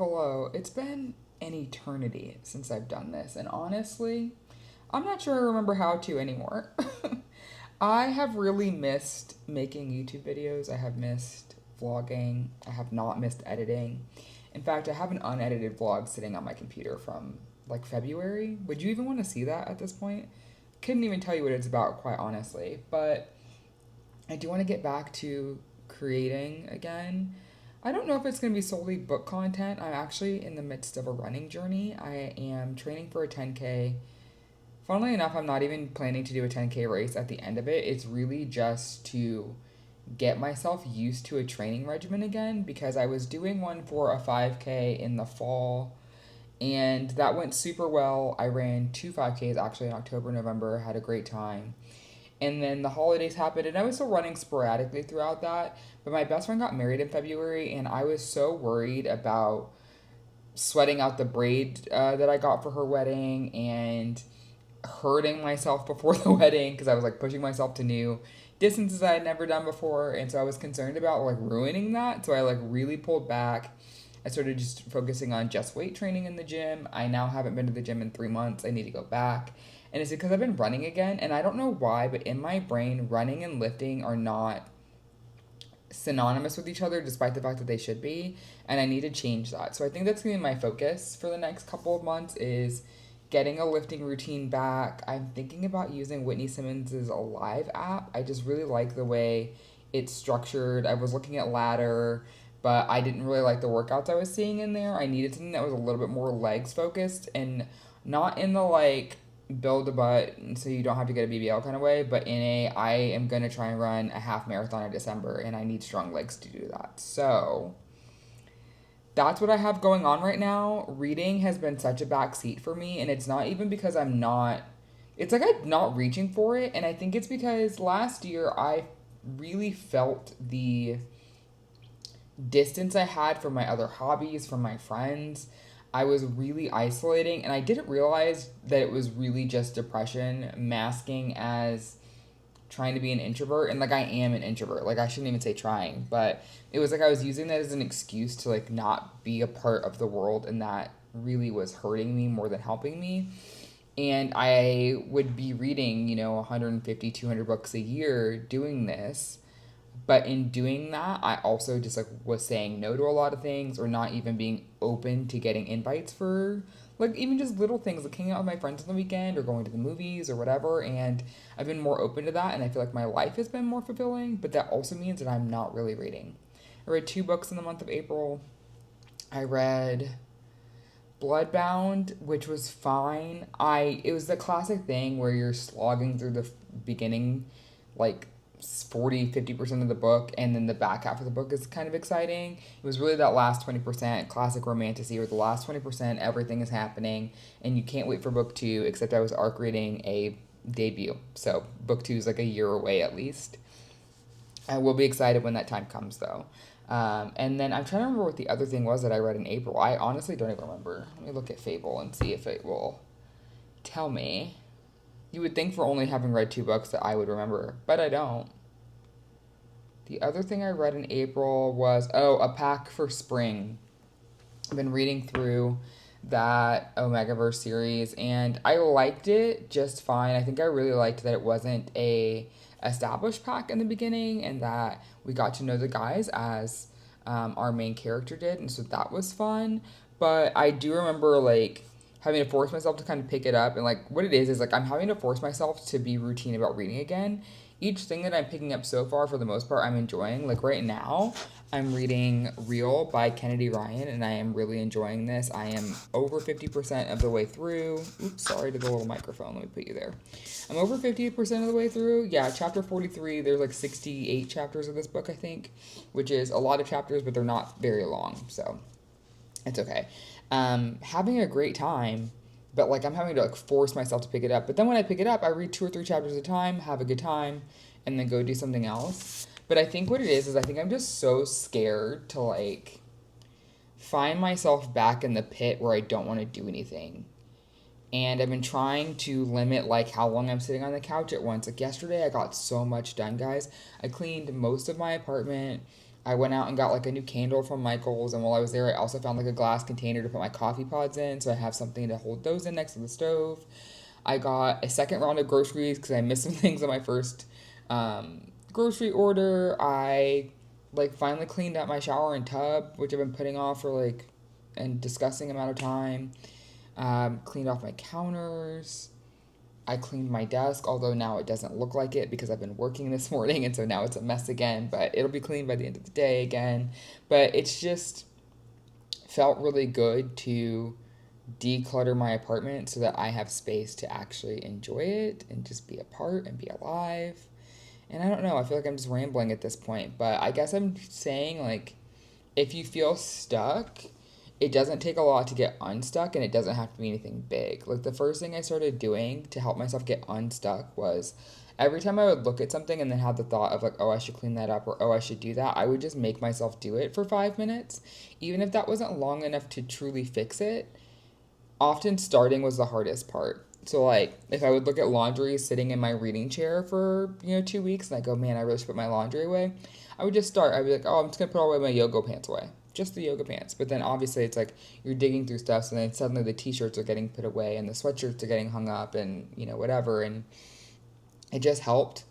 Hello. It's been an eternity since I've done this, and honestly, I'm not sure I remember how to anymore. I have really missed making YouTube videos. I have missed vlogging. I have not missed editing. In fact, I have an unedited vlog sitting on my computer from like February. Would you even want to see that at this point? Couldn't even tell you what it's about, quite honestly. But I do want to get back to creating again. I don't know if it's going to be solely book content. I'm actually in the midst of a running journey. I am training for a 10K. Funnily enough, I'm not even planning to do a 10K race at the end of it. It's really just to get myself used to a training regimen again because I was doing one for a 5K in the fall and that went super well. I ran two 5Ks actually in October, November, had a great time. And then the holidays happened, and I was still running sporadically throughout that. But my best friend got married in February, and I was so worried about sweating out the braid that I got for her wedding and hurting myself before the wedding because I was like pushing myself to new distances I had never done before. And so I was concerned about like ruining that. So I like really pulled back. I started just focusing on just weight training in the gym. I now haven't been to the gym in 3 months. I need to go back. And it's because I've been running again. And I don't know why, but in my brain, running and lifting are not synonymous with each other, despite the fact that they should be. And I need to change that. So I think that's going to be my focus for the next couple of months is getting a lifting routine back. I'm thinking about using Whitney Simmons's Alive app. I just really like the way it's structured. I was looking at ladder, but I didn't really like the workouts I was seeing in there. I needed something that was a little bit more legs focused and not in the like build a butt so you don't have to get a BBL kind of way, but in a I am going to try and run a half marathon in December and I need strong legs to do that. So that's what I have going on right now. Reading has been such a backseat for me, and it's not even because it's like I'm not reaching for it, and I think it's because last year I really felt the distance I had from my other hobbies, from my friends. I was really isolating, and I didn't realize that it was really just depression masking as trying to be an introvert. And like I am an introvert, like I shouldn't even say trying, but it was like I was using that as an excuse to like not be a part of the world, and that really was hurting me more than helping me. And I would be reading 150 200 books a year doing this, but in doing that I also just like was saying no to a lot of things or not even being open to getting invites for like even just little things like hanging out with my friends on the weekend or going to the movies or whatever. And I've been more open to that, and I feel like my life has been more fulfilling, but that also means that I'm not really reading. I read 2 books in the month of April. I read Bloodbound, which was fine. It was the classic thing where you're slogging through the beginning like 40-50% of the book, and then the back half of the book is kind of exciting. It was really that last 20% classic romantasy, or the last 20% everything is happening and you can't wait for book two, except I was arc reading a debut, so book two is like a year away at least. I will be excited when that time comes though. And then I'm trying to remember what the other thing was that I read in April. I honestly don't even remember. Let me look at Fable and see if it will tell me. You would think for only having read 2 books that I would remember, but I don't. The other thing I read in April was, A Pack for Spring. I've been reading through that Omegaverse series, and I liked it just fine. I think I really liked that it wasn't a established pack in the beginning, and that we got to know the guys as our main character did, and so that was fun. But I do remember like having to force myself to kind of pick it up, and like what it is like I'm having to force myself to be routine about reading again. Each thing that I'm picking up so far, for the most part, I'm enjoying. Like right now I'm reading Real by Kennedy Ryan, and I am really enjoying this. I am over 50% of the way through. Oops, sorry to the little microphone. Let me put you there. I'm over 50% of the way through. Yeah, chapter 43. There's like 68 chapters of this book, I think, which is a lot of chapters, but they're not very long, so it's okay. Having a great time, but like I'm having to like force myself to pick it up. But then when I pick it up, I read 2 or 3 chapters at a time, have a good time, and then go do something else. But I think what it is I think I'm just so scared to like find myself back in the pit where I don't want to do anything. And I've been trying to limit like how long I'm sitting on the couch at once. Like yesterday I got so much done, guys. I cleaned most of my apartment. I went out and got like a new candle from Michael's, and while I was there, I also found like a glass container to put my coffee pods in, so I have something to hold those in next to the stove. I got a second round of groceries because I missed some things on my first grocery order. I like finally cleaned out my shower and tub, which I've been putting off for like a disgusting amount of time. Cleaned off my counters. I cleaned my desk, although now it doesn't look like it because I've been working this morning, and so now it's a mess again, but it'll be clean by the end of the day again. But it's just felt really good to declutter my apartment so that I have space to actually enjoy it and just be a part and be alive. And I don't know, I feel like I'm just rambling at this point, but I guess I'm saying, like, if you feel stuck, it doesn't take a lot to get unstuck, and it doesn't have to be anything big. Like, the first thing I started doing to help myself get unstuck was every time I would look at something and then have the thought of, like, oh, I should clean that up, or oh, I should do that, I would just make myself do it for 5 minutes. Even if that wasn't long enough to truly fix it, often starting was the hardest part. So, like, if I would look at laundry sitting in my reading chair for, 2 weeks, and I go, man, I really should put my laundry away, I would just start. I'd be like, oh, I'm just going to put all my yoga pants away. Just the yoga pants. But then obviously it's like you're digging through stuff, so then suddenly the t-shirts are getting put away and the sweatshirts are getting hung up and, whatever. And it just helped.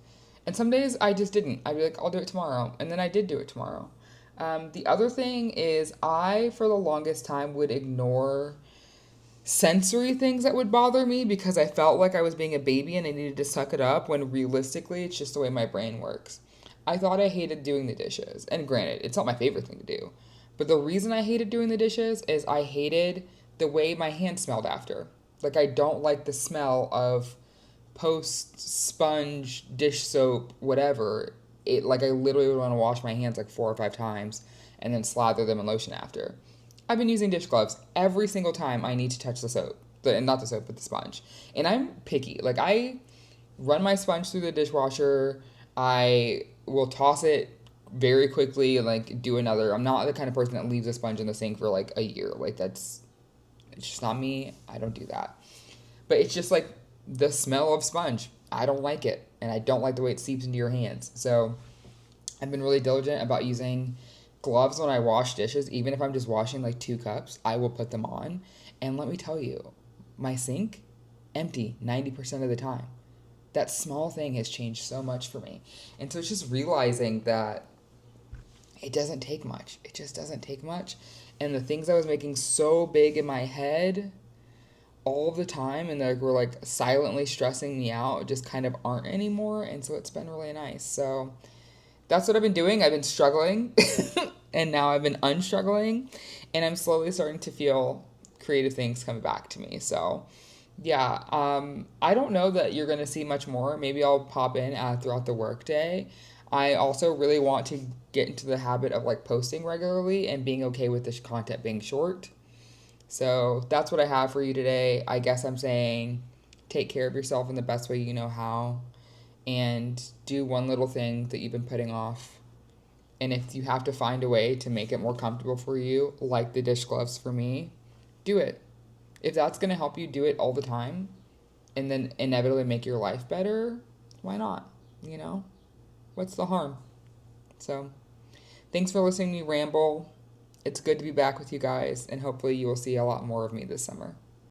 And some days I just didn't. I'd be like, I'll do it tomorrow. And then I did do it tomorrow. The other thing is I, for the longest time, would ignore sensory things that would bother me because I felt like I was being a baby and I needed to suck it up, when realistically it's just the way my brain works. I thought I hated doing the dishes. And granted, it's not my favorite thing to do. But the reason I hated doing the dishes is I hated the way my hands smelled after. Like, I don't like the smell of post sponge, dish soap, whatever. It, like, I literally would want to wash my hands like 4 or 5 times and then slather them in lotion after. I've been using dish gloves every single time I need to touch the soap. Not the soap, but the sponge. And I'm picky. Like, I run my sponge through the dishwasher. I will toss it very quickly and like do another. I'm not the kind of person that leaves a sponge in the sink for like a year. Like, it's just not me. I don't do that. But it's just like the smell of sponge. I don't like it, and I don't like the way it seeps into your hands. So I've been really diligent about using gloves when I wash dishes. Even if I'm just washing like 2 cups, I will put them on. And let me tell you, my sink, empty 90% of the time. That small thing has changed so much for me. And so it's just realizing that it doesn't take much. It just doesn't take much. And the things I was making so big in my head all the time and that were like silently stressing me out just kind of aren't anymore. And so it's been really nice. So that's what I've been doing. I've been struggling and now I've been unstruggling, and I'm slowly starting to feel creative things coming back to me. So yeah, I don't know that you're going to see much more. Maybe I'll pop in throughout the workday. I also really want to get into the habit of like posting regularly and being okay with this content being short. So that's what I have for you today. I guess I'm saying take care of yourself in the best way you know how, and do one little thing that you've been putting off. And if you have to find a way to make it more comfortable for you, like the dish gloves for me, do it. If that's going to help you do it all the time and then inevitably make your life better, why not? What's the harm? So, thanks for listening to me ramble. It's good to be back with you guys, and hopefully you will see a lot more of me this summer.